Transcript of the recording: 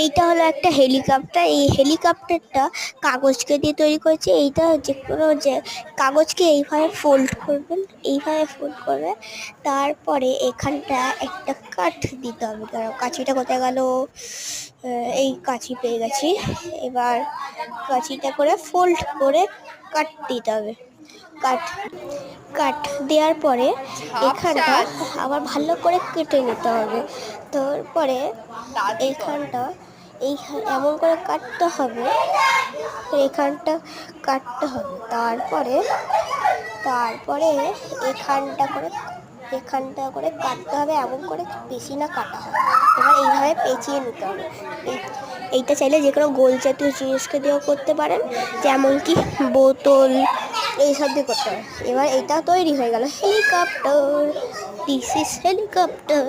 এইটা হলো একটা হেলিকপ্টার। এই হেলিকপ্টারটা কাগজকে দিয়ে তৈরি করেছে। এইটা যে কোনো যে কাগজকে এইভাবে ফোল্ড করবেন, এইভাবে ফোল্ড করবে, তারপরে এখানটা একটা কাঠ দিতে হবে। দাঁড়াও, কাঁচিটা কোথায় গেল? এই কাঁচি পেয়ে গেছি। এবার কাঁচিটা করে ফোল্ড করে কাট দিতে হবে। কাট কাট দেওয়ার পরে এখানটা আবার ভালো করে কেটে নিতে হবে। তারপরে এইখানটা এমন করে কাটতে হবে, এখানটা কাটতে হবে। তারপরে এখানটা করে কাটতে হবে, এমন করে বেশি না কাটা হবে। এবার এইভাবে পেঁচিয়ে নিতে হবে। এইটা চাইলে যে কোনো গোল জাতীয় জিনিসকে দিয়েও করতে পারেন, যেমন কি বোতল, এইসব দিয়ে করতে পারেন। এবার এটা তৈরি হয়ে গেল হেলিকপ্টার। This is helicopter.